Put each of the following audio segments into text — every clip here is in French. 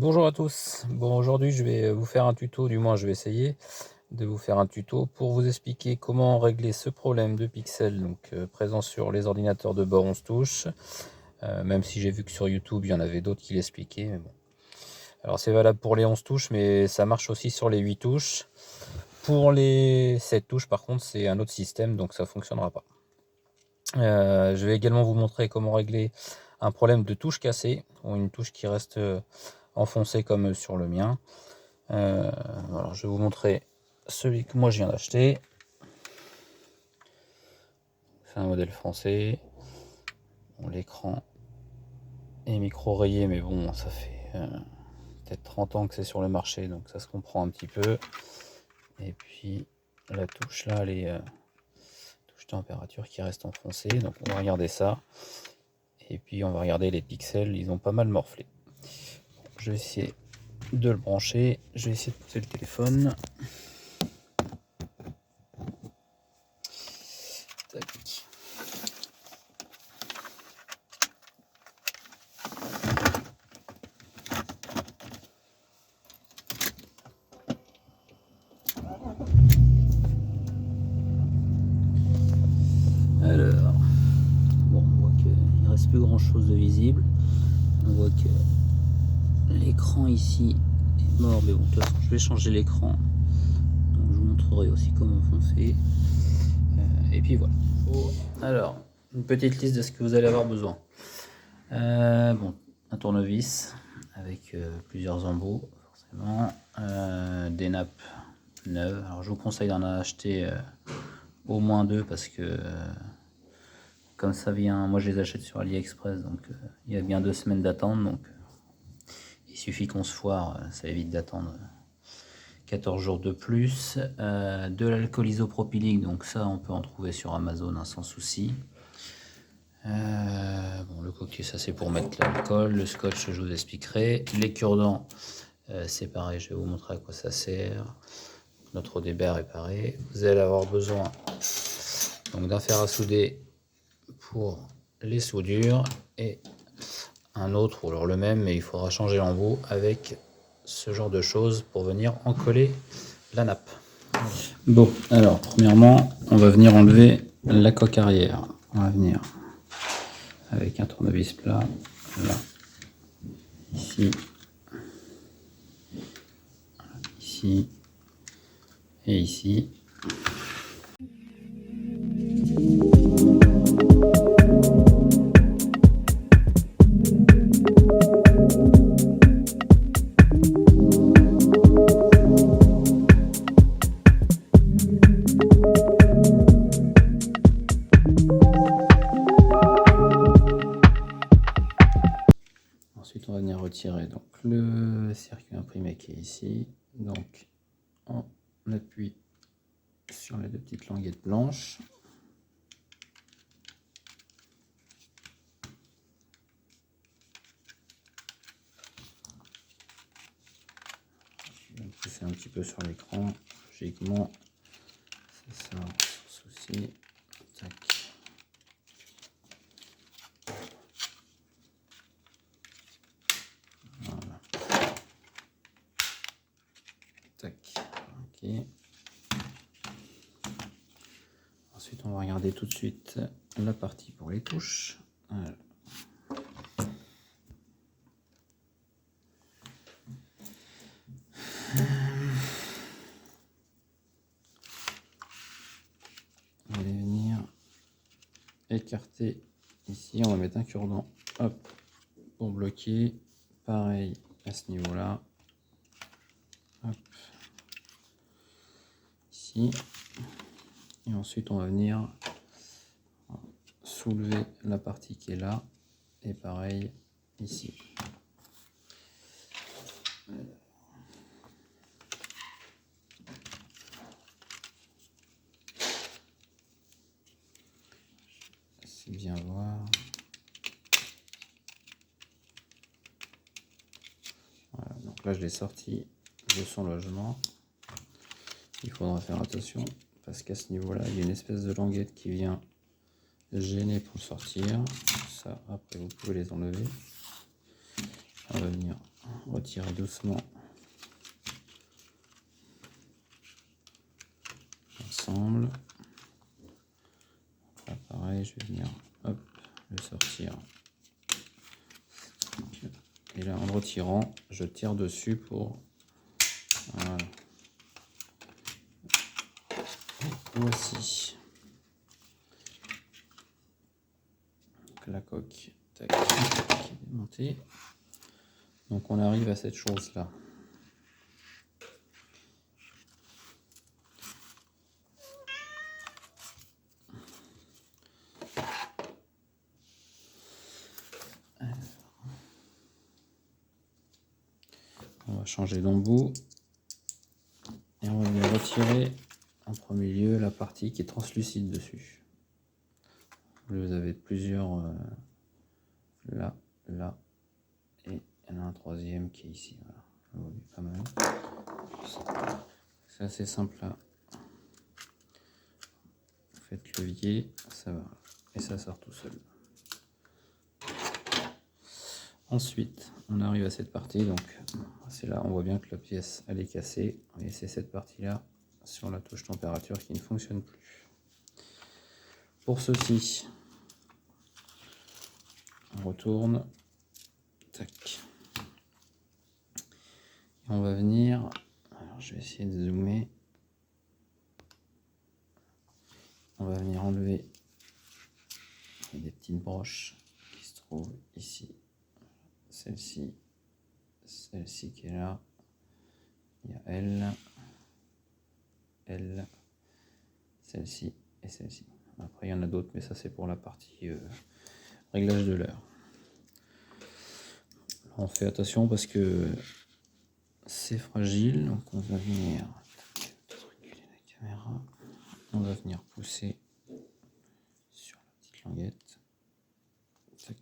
Bonjour à tous. Bon, aujourd'hui, je vais vous faire un tuto, du moins je vais essayer de vous faire un tuto pour vous expliquer comment régler ce problème de pixels présent sur les ordinateurs de bord 11 touches. Même si j'ai vu que sur YouTube, il y en avait d'autres qui l'expliquaient. Mais bon. Alors c'est valable pour les 11 touches, mais ça marche aussi sur les 8 touches. Pour les 7 touches, par contre, c'est un autre système, donc ça ne fonctionnera pas. Je vais également vous montrer comment régler un problème de touche cassée, ou une touche qui reste enfoncée comme sur le mien. Alors je vais vous montrer celui que moi je viens d'acheter. C'est un modèle français. Bon, l'écran est micro rayé, mais bon, ça fait peut-être 30 ans que c'est sur le marché, donc ça se comprend un petit peu. Et puis la touche là, elle est touche température qui reste enfoncée, donc on va regarder ça. Et puis on va regarder les pixels, ils ont pas mal morflé. Je vais essayer de le brancher, je vais essayer de poser le téléphone. Tac. Alors, bon, on voit qu'il ne reste plus grand chose de visible. On voit que l'écran ici est mort, mais bon, de toute façon, je vais changer l'écran. Donc, je vous montrerai aussi comment enfoncer. Et puis voilà. Alors, une petite liste de ce que vous allez avoir besoin. Bon, un tournevis avec plusieurs embouts, forcément. Des nappes neuves. Alors, je vous conseille d'en acheter au moins 2 parce que comme ça vient, moi je les achète sur AliExpress, donc il y a bien 2 semaines d'attente, donc il suffit qu'on se foire, ça évite d'attendre 14 jours de plus. De l'alcool isopropylique, donc ça on peut en trouver sur Amazon hein, sans souci. Bon, le coquet, ça c'est pour mettre l'alcool. Le scotch, je vous expliquerai. Les cure-dents, c'est pareil, je vais vous montrer à quoi ça sert. Notre eau des berres est pareil. Vous allez avoir besoin d'un fer à souder pour les soudures et un autre, ou alors le même, mais il faudra changer l'embout avec ce genre de choses pour venir en coller la nappe. Bon, alors premièrement, on va venir enlever la coque arrière. On va venir avec un tournevis plat, là, ici, ici et ici. Ensuite, on va venir retirer donc le circuit imprimé qui est ici. Donc, on appuie sur les 2 petites languettes blanches. Je vais pousser un petit peu sur l'écran. Logiquement, c'est ça, sans souci. Tac. Voilà. Tac. Ok. Ensuite, on va regarder tout de suite la partie pour les touches. Voilà. On va venir écarter ici. On va mettre un cure-dent, hop, pour bloquer. Pareil à ce niveau-là. Hop. Ici. Et ensuite, on va venir soulever la partie qui est là. Et pareil ici. C'est bien voir. Voilà, donc là je l'ai sorti de son logement. Il faudra faire attention parce qu'à ce niveau là il y a une espèce de languette qui vient gêner pour le sortir. Ça après vous pouvez les enlever. On va venir retirer doucement ensemble. Là, pareil, je vais venir hop, le sortir. Et là, en le retirant, je tire dessus pour... Voilà. Voici. Donc, la coque, tac, qui est démontée. Donc on arrive à cette chose-là. On va changer d'embout et on va venir retirer en premier lieu la partie qui est translucide dessus. Vous avez plusieurs là, là et il y en a un troisième qui est ici. Voilà. On voit pas mal. C'est assez simple là. Vous faites levier, ça va et ça sort tout seul. Ensuite, on arrive à cette partie, donc c'est là, on voit bien que la pièce elle est cassée, et c'est cette partie-là sur la touche température qui ne fonctionne plus. Pour ceci, on retourne, tac, et on va venir, alors je vais essayer de zoomer, on va venir enlever des petites broches qui se trouvent ici. Celle-ci qui est là, il y a elle, celle-ci et celle-ci. Après il y en a d'autres, mais ça c'est pour la partie réglage de l'heure. On fait attention parce que c'est fragile, donc on va venir reculer la caméra, on va venir pousser sur la petite languette. Tac.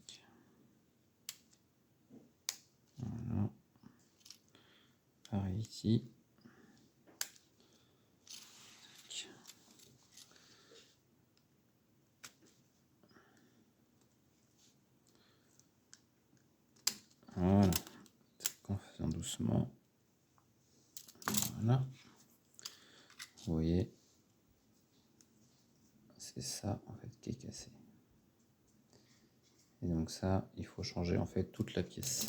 Voilà. Pareil ici. Tac. Voilà. Tac, en faisant doucement. Voilà. Vous voyez, c'est ça en fait qui est cassé. Et donc ça, il faut changer en fait toute la pièce.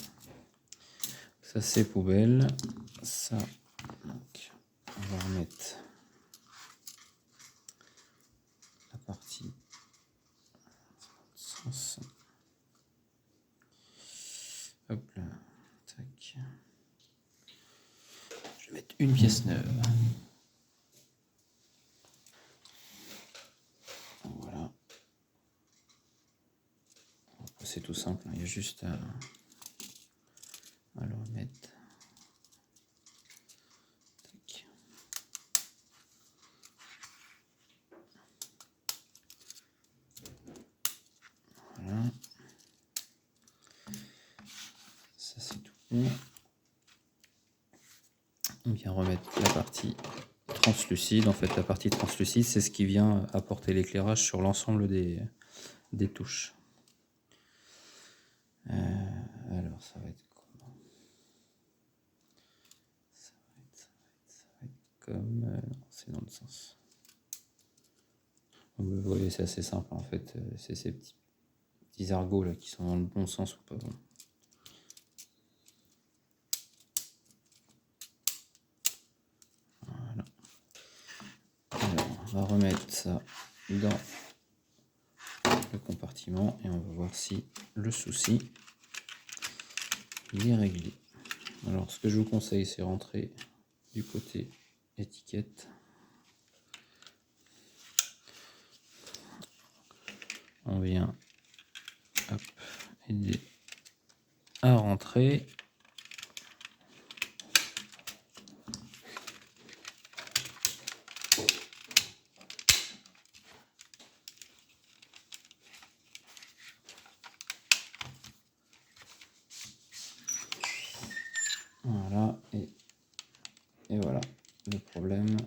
Ça c'est poubelle. Ça, donc, on va remettre la partie sens. Hop là, tac. Je vais mettre une pièce neuve. Voilà. C'est tout simple, il y a juste à le remettre. Tac. Voilà. Ça c'est tout bon. On vient remettre la partie translucide. En fait, la partie translucide, c'est ce qui vient apporter l'éclairage sur l'ensemble des touches. Alors, ça va être comment? Ça va être comme... non, c'est dans le sens. Vous voyez, c'est assez simple en fait. C'est ces petits argots là qui sont dans le bon sens ou pas bon. Voilà. Alors, on va remettre ça dans le compartiment et on va voir si le souci il est réglé. Alors, ce que je vous conseille, c'est rentrer du côté étiquette. On vient hop, aider à rentrer. Voilà, et voilà le problème.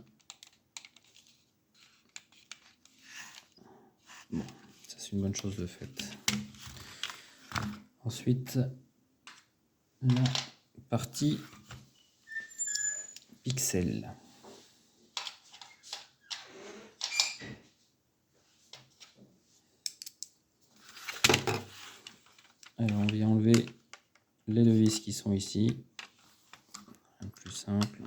Bon, ça c'est une bonne chose de fait. Ensuite, la partie pixel. Alors on vient enlever les deux vis qui sont ici. Un plus simple.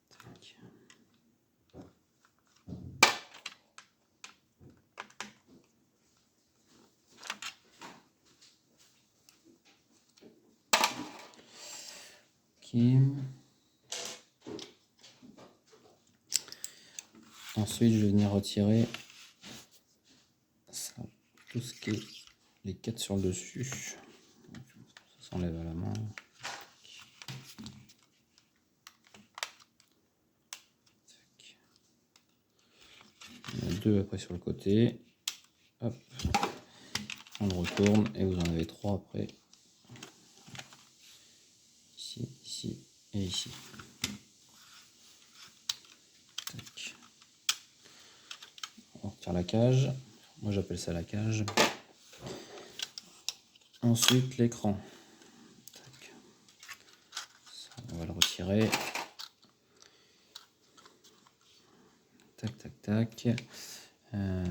Tac. Ok. Ensuite, je vais venir retirer ça, tout ce qui est les 4 sur le dessus. Ça s'enlève à la main. Tac. Il y en a 2 après sur le côté. Hop. On le retourne et vous en avez 3 après. Ici, ici et ici. Tac. On retire la cage. Moi j'appelle ça la cage. Ensuite l'écran. On va le retirer. Tac, tac, tac. On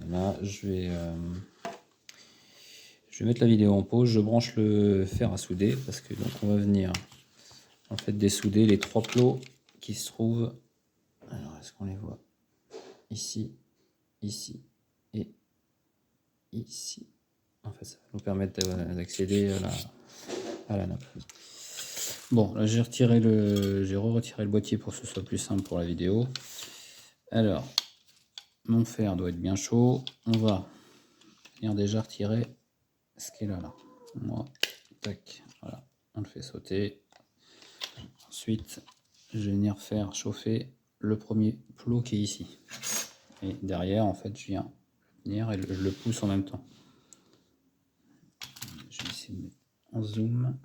est là. Je vais mettre la vidéo en pause. Je branche le fer à souder parce que donc on va venir en fait dessouder les 3 plots qui se trouvent. Alors est-ce qu'on les voit? Ici, ici et ici. En fait, ça va nous permettre d'accéder à la nappe. Bon, là j'ai retiré retiré le boîtier pour que ce soit plus simple pour la vidéo. Alors, mon fer doit être bien chaud. On va venir déjà retirer ce qui est là. Moi, tac, voilà, on le fait sauter. Ensuite, je vais venir faire chauffer le premier plot qui est ici. Et derrière, en fait, je viens venir et je le pousse en même temps. Je vais essayer de mettre en zoom.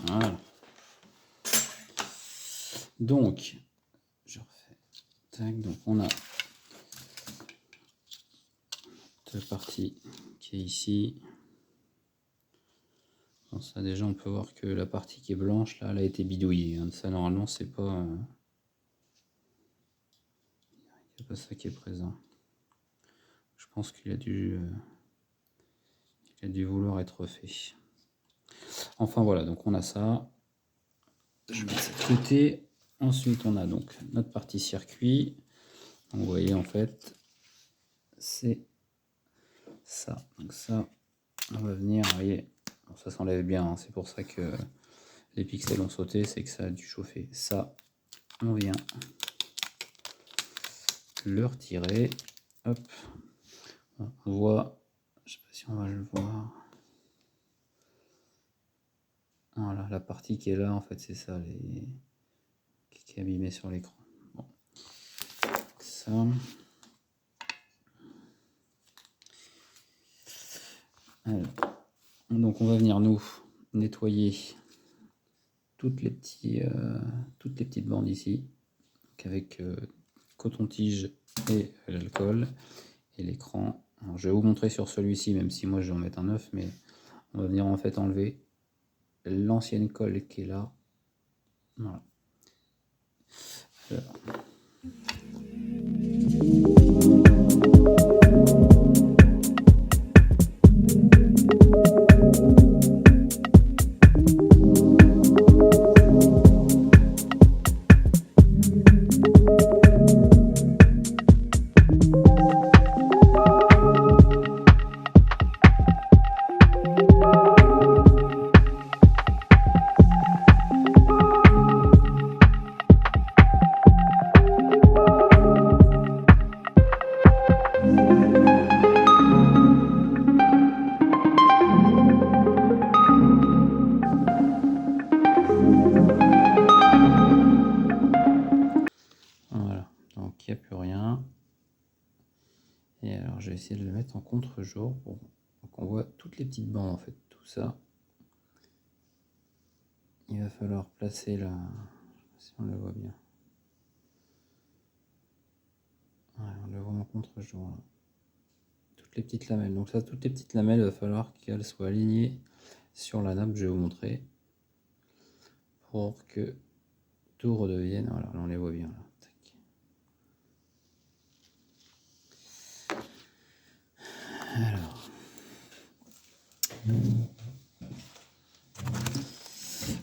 Voilà. Donc, je refais. Tac, donc on a cette partie qui est ici. Bon, ça déjà on peut voir que la partie qui est blanche là, elle a été bidouillée. Hein. Ça normalement c'est pas, il n'y a pas ça qui est présent. Je pense qu'il a dû vouloir être fait. Enfin voilà, donc on a ça. Je mets ça de côté. Ensuite on a donc notre partie circuit. Donc, vous voyez en fait c'est ça. Donc ça on va venir, vous voyez, bon, ça s'enlève bien, hein. C'est pour ça que les pixels ont sauté, c'est que ça a dû chauffer. Ça on vient le retirer. Hop, on voit, je sais pas si on va le voir. Voilà, la partie qui est là, en fait, c'est ça, qui est abîmée sur l'écran. Bon. Ça. Alors, donc, on va venir, nous, nettoyer toutes les petites bandes ici, avec coton-tige et l'alcool, et l'écran. Alors, je vais vous montrer sur celui-ci, même si moi, je vais en mettre un neuf, mais on va venir, en fait, enlever l'ancienne colle qui est là. Voilà. Alors. qu'il n'y a plus rien. Et alors je vais essayer de le mettre en contre-jour pour qu'on voit toutes les petites bandes en fait, tout ça. Il va falloir placer la... si on le voit bien. Ouais, on le voit en contre-jour là. Toutes les petites lamelles. Donc ça, toutes les petites lamelles, il va falloir qu'elles soient alignées sur la nappe, je vais vous montrer. Pour que tout redevienne... Voilà, là on les voit bien là. Tac.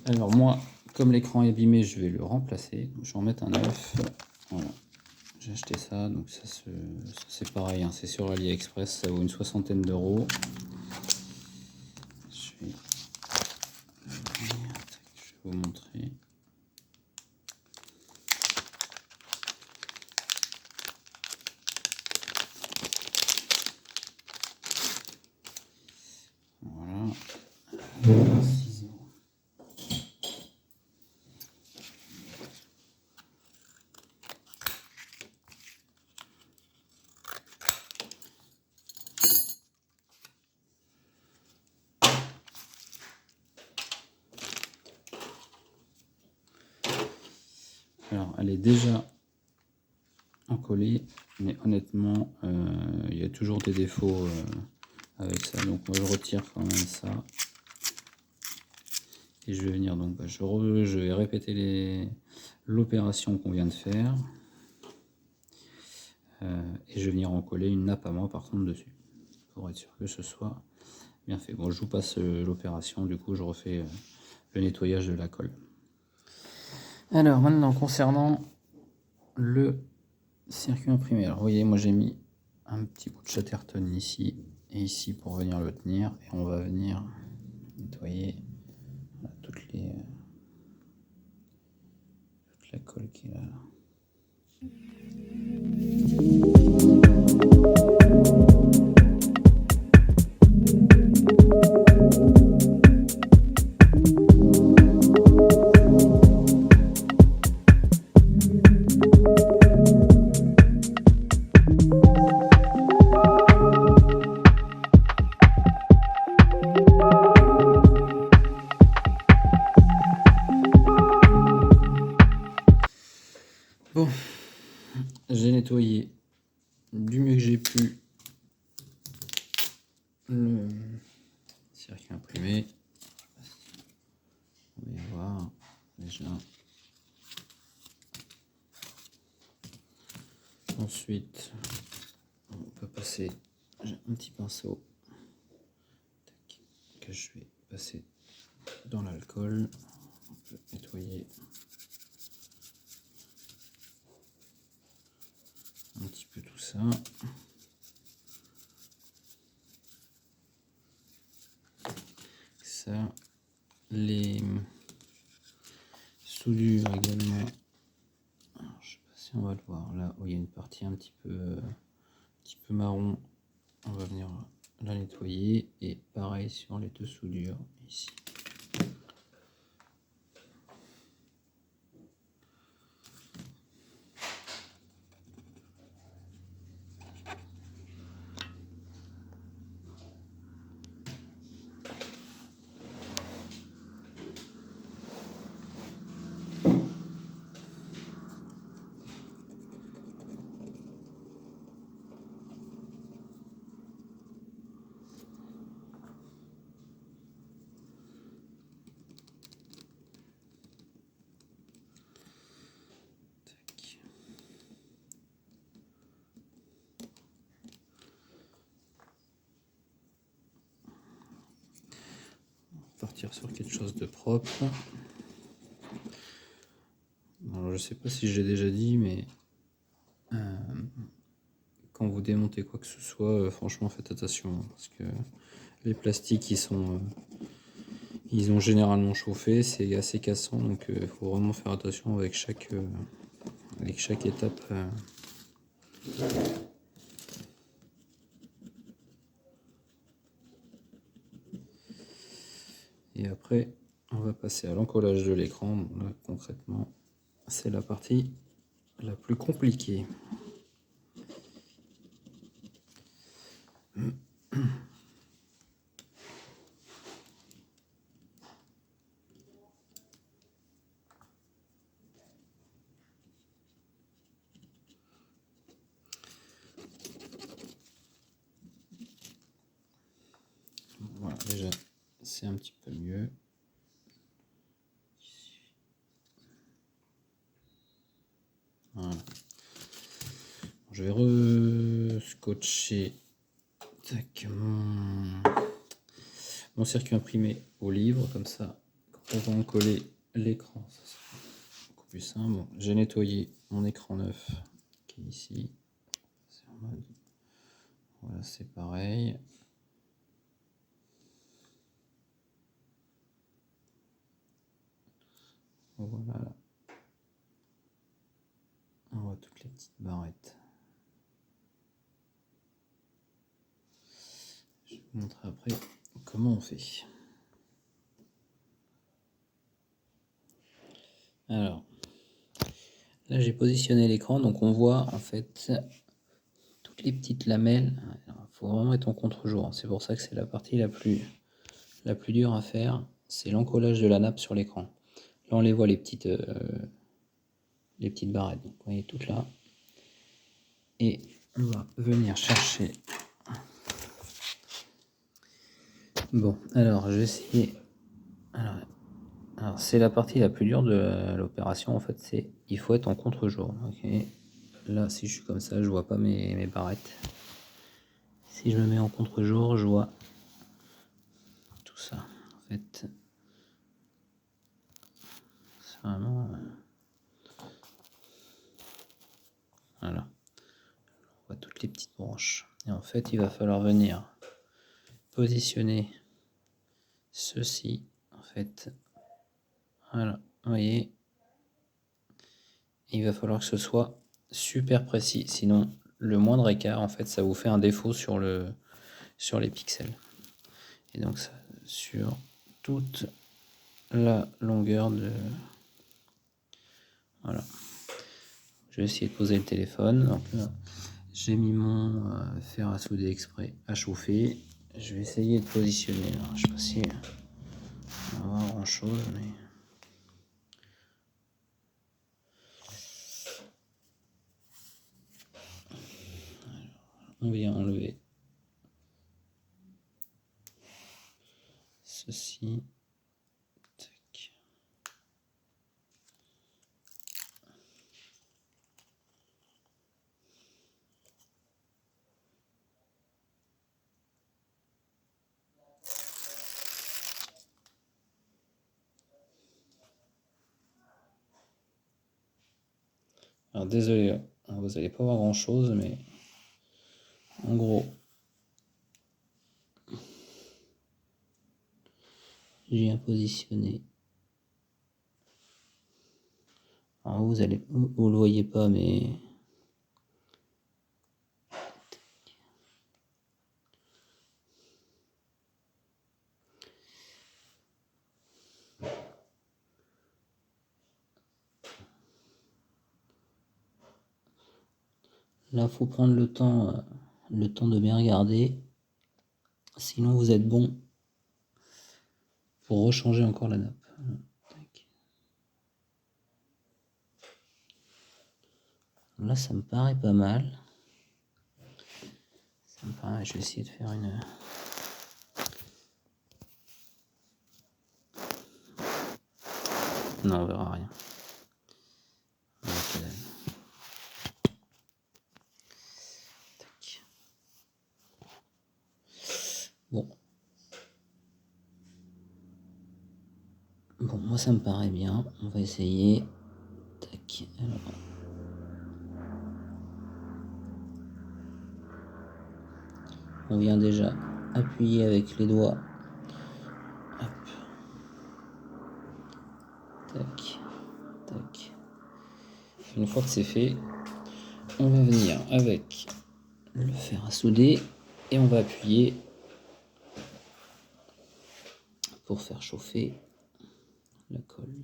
Alors moi, comme l'écran est abîmé, je vais le remplacer. Donc, je vais en mettre un neuf. Voilà. J'ai acheté ça, donc ça c'est pareil, hein, c'est sur AliExpress, ça vaut une 60aine d'euros. Je vais vous montrer. Voilà. Alors, elle est déjà encollée, mais honnêtement, il y a toujours des défauts avec ça. Donc, moi, je retire quand même ça. Et je vais venir, donc, je vais répéter l'opération qu'on vient de faire. Et je vais venir en coller une nappe à moi, par contre, dessus. Pour être sûr que ce soit bien fait. Bon, je vous passe l'opération, du coup, je refais le nettoyage de la colle. Alors maintenant, concernant le circuit imprimé, alors vous voyez, moi j'ai mis un petit bout de Chatterton ici et ici pour venir le tenir, et on va venir nettoyer toute la colle qui est là. Bon, j'ai nettoyé du mieux que j'ai pu le circuit imprimé. On va y voir déjà. Ensuite, on peut passer, j'ai un petit pinceau que je vais passer dans l'alcool. On peut nettoyer un petit peu tout ça. Ça, les soudures également. Alors, je sais pas si on va le voir là où il y a une partie un petit peu marron. On va venir la nettoyer et pareil sur les deux soudures ici. Partir sur quelque chose de propre. Alors, je sais pas si j'ai déjà dit, mais quand vous démontez quoi que ce soit, franchement faites attention, parce que les plastiques ils ont généralement chauffé, c'est assez cassant, donc il faut vraiment faire attention avec chaque étape. Et après, on va passer à l'encollage de l'écran. Là, concrètement, c'est la partie la plus compliquée. Voilà, déjà c'est un petit peu mieux. Voilà. Je vais re-scotcher mon circuit imprimé au livre, comme ça, quand on va en coller l'écran, ça sera beaucoup plus simple. Bon, j'ai nettoyé mon écran neuf qui est ici. C'est en mode... Voilà, c'est pareil. Voilà. On voit toutes les petites barrettes. Je vais vous montrer après comment on fait. Alors, là j'ai positionné l'écran, donc on voit en fait toutes les petites lamelles. Il faut vraiment être en contre-jour. C'est pour ça que c'est la partie la plus dure à faire. C'est l'encollage de la nappe sur l'écran. Là on les voit les petites barrettes. Donc, vous voyez toutes là. Et on va venir chercher. Bon, alors je vais essayer. Alors c'est la partie la plus dure de l'opération en fait. C'est il faut être en contre-jour. Okay. Là si je suis comme ça, je vois pas mes barrettes. Si je me mets en contre-jour, je vois tout ça. En fait, c'est vraiment... Voilà. On voit toutes les petites branches. Et en fait, il va falloir venir positionner ceci. En fait, voilà. Vous voyez, il va falloir que ce soit super précis. Sinon, le moindre écart, en fait, ça vous fait un défaut sur les pixels. Et donc, ça, sur toute la longueur de... Voilà. Je vais essayer de poser le téléphone. Donc là, j'ai mis mon fer à souder exprès à chauffer. Je vais essayer de positionner. Alors, je ne sais pas si on va voir grand chose, mais... Alors, on vient enlever ceci. Tac. Alors désolé, vous n'allez pas voir grand chose, mais en gros, j'ai bien positionné. Alors vous le voyez pas, mais là faut prendre le temps de bien regarder. Sinon vous êtes bon pour rechanger encore la nappe. Là ça me paraît pas mal. Ça me paraît, je vais essayer de faire une... Non, on verra rien. Okay. Tac. Bon. Bon, moi ça me paraît bien. On va essayer. Tac. Alors. On vient déjà appuyer avec les doigts. Hop. Tac. Tac. Une fois que c'est fait, on va venir avec le fer à souder et on va appuyer pour faire chauffer la colle.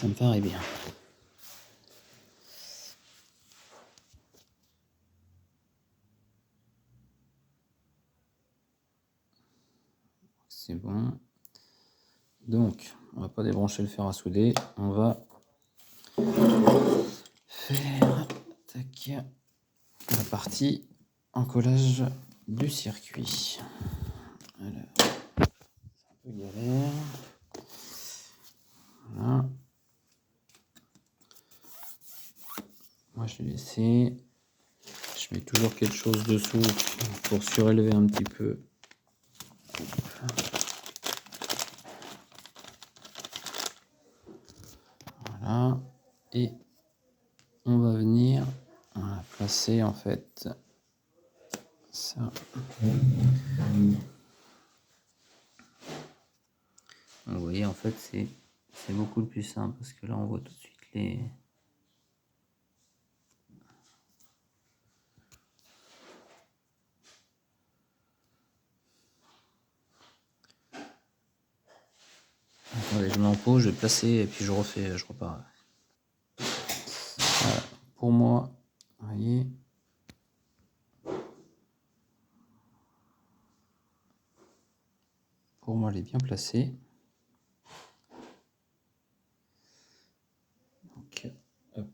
Ça me paraît bien. C'est bon. Donc, on va pas débrancher le fer à souder. On va faire tac, la partie encollage du circuit. Alors, c'est un peu galère. Voilà. Moi, je l'ai laissé. Je mets toujours quelque chose dessous pour surélever un petit peu. Voilà. Et on va venir placer en fait ça. Vous voyez, en fait, c'est beaucoup plus simple parce que là, on voit tout de suite les... Attendez, je mets en pause, je vais placer et puis je refais, je repars. Voilà. Pour moi, vous voyez, pour moi, elle est bien placée. Donc, hop.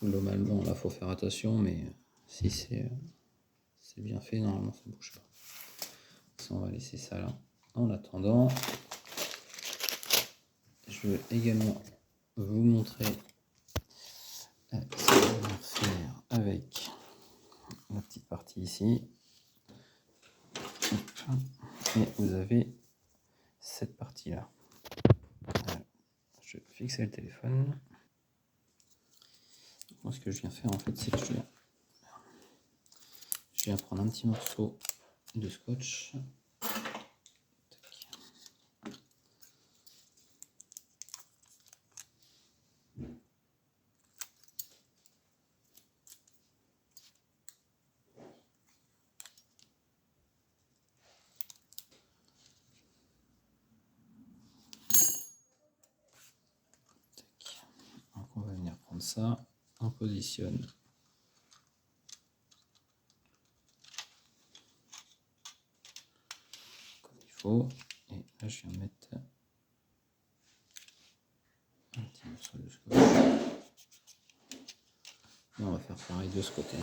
Globalement, là, faut faire attention, mais si c'est bien fait, normalement, ça ne bouge pas. Ça, on va laisser ça là. En attendant, je vais également vous montrer ce qu'on va faire avec la petite partie ici. Et vous avez cette partie là. Alors, je vais fixer le téléphone. Moi, ce que je viens faire en fait, c'est que je viens prendre un petit morceau de scotch. Donc on va venir prendre ça, on positionne comme il faut, et là je viens mettre un petit morceau de scotch. Et on va faire pareil de ce côté.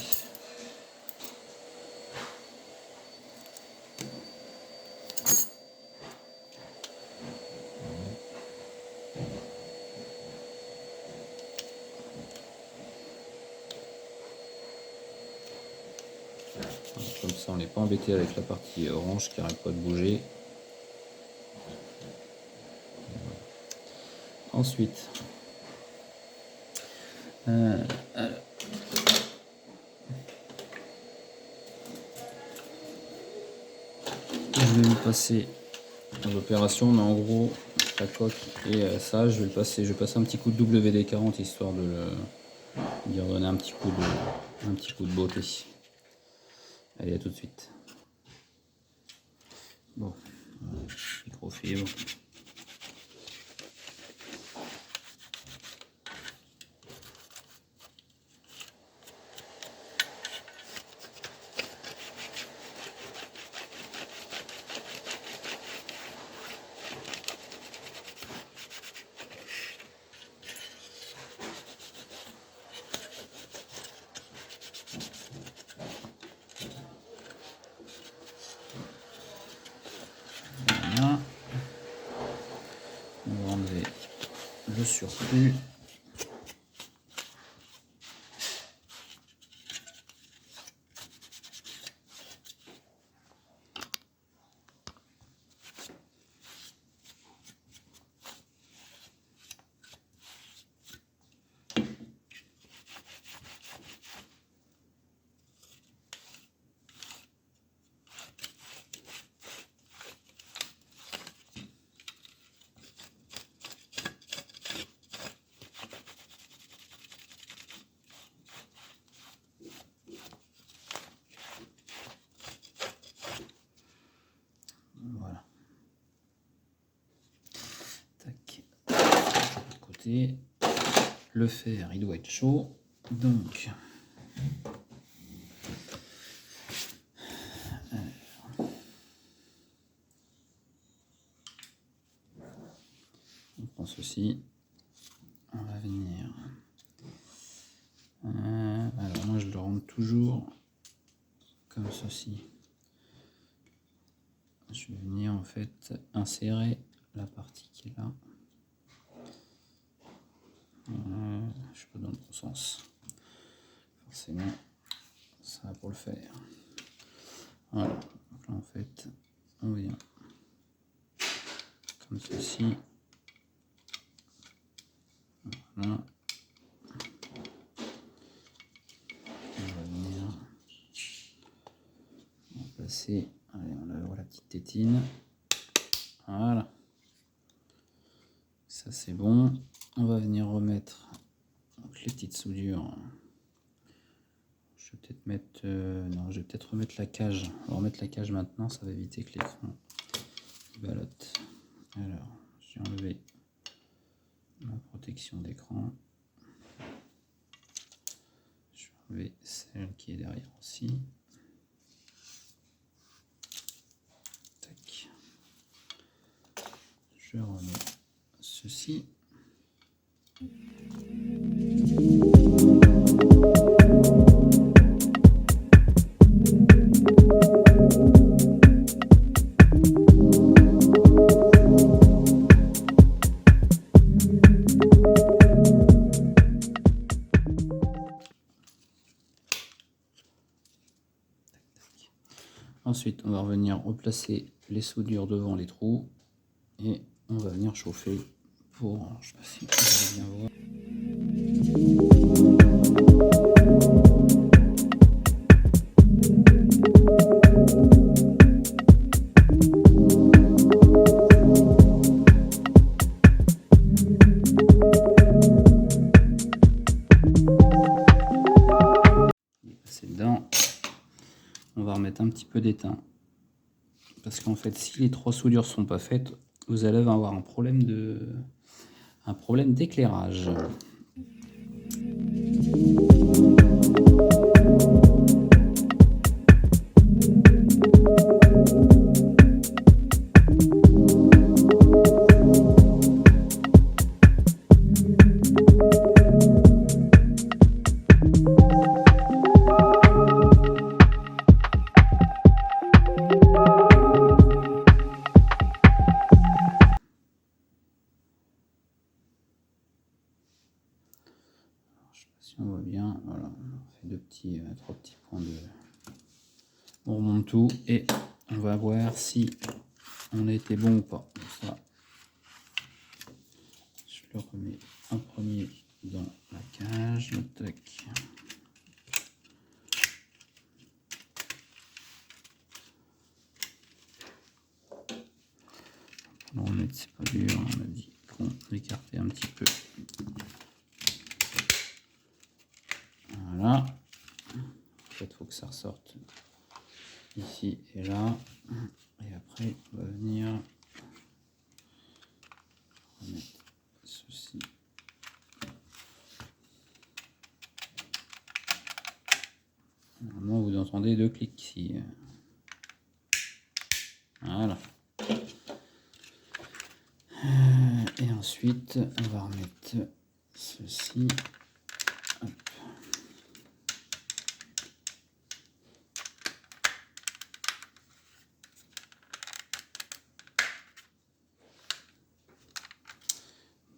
Comme ça on n'est pas embêté avec la partie orange qui n'arrête pas de bouger. Ensuite, je vais me passer l'opération, mais en gros la coque et ça, je vais passer un petit coup de WD-40 histoire de lui redonner un petit coup de beauté. Allez, à tout de suite. Bon, microfibre. le surplus. Voilà. Tac. De côté. Le fer, il doit être chaud. Donc, on prend ceci. On va venir. Alors moi je le rentre toujours comme ceci. Je vais venir en fait insérer la partie qui est là. Je suis pas dans le bon sens. Forcément, ça va pour le faire. Voilà. Donc là en fait, on vient comme ceci. Voilà. On va venir remplacer. Allez, on ouvre la petite tétine. Voilà. Ça c'est bon. On va venir remettre donc, les petites soudures. Je vais peut-être mettre. Non, je vais peut-être remettre la cage. On va remettre la cage maintenant, ça va éviter que l'écran ballotte. Alors, j'ai enlevé ma protection d'écran. Je vais enlever celle qui est derrière aussi. Tac. Je remets ceci. Ensuite, on va revenir replacer les soudures devant les trous et on va venir chauffer pour, je sais pas si vous allez bien voir. C'est dedans. On va remettre un petit peu d'étain parce qu'en fait si les trois soudures sont pas faites vous allez avoir un problème d'éclairage. Si on voit bien, voilà, on fait trois petits points de. On remonte tout et on va voir si on a été bon ou pas. Ça, je le remets en premier dans la cage. Tac. On va remettre, c'est pas dur, on a dit qu'on écartait un petit peu. Voilà. En fait, il faut que ça ressorte ici et là. Et après, on va venir remettre ceci. Normalement, vous entendez deux clics ici. Voilà. Et ensuite, on va remettre ceci. Hop.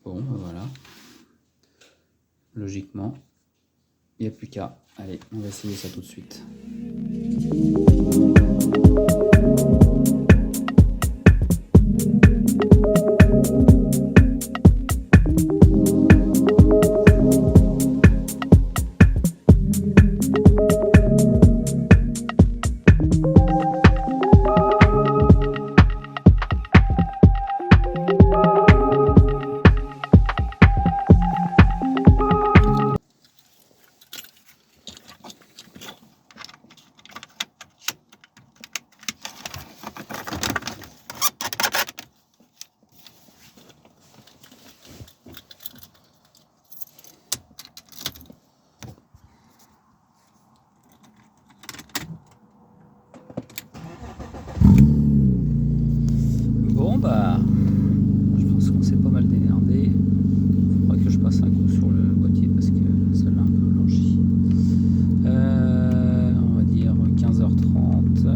Bon, ben voilà. logiquement. Il n'y a plus qu'à. Allez, on va essayer ça tout de suite. Bon bah, je pense qu'on s'est pas mal démerdé. Il faudra que je passe un coup sur le boîtier parce que ça l'a un peu blanchi. On va dire 15h30.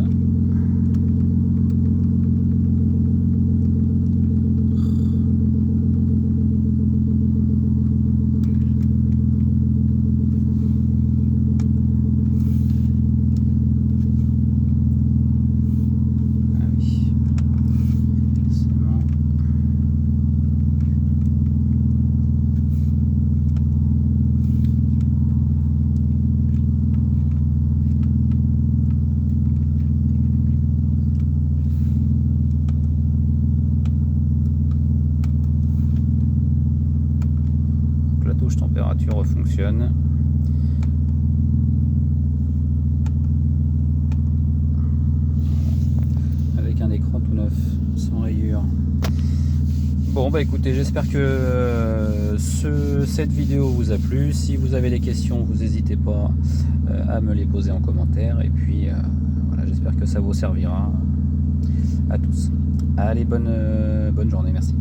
La touche température fonctionne. Avec un écran tout neuf, sans rayures. Bon bah écoutez, j'espère que cette vidéo vous a plu. Si vous avez des questions, vous n'hésitez pas à me les poser en commentaire. Et puis voilà, j'espère que ça vous servira à tous. Allez, bonne journée, merci.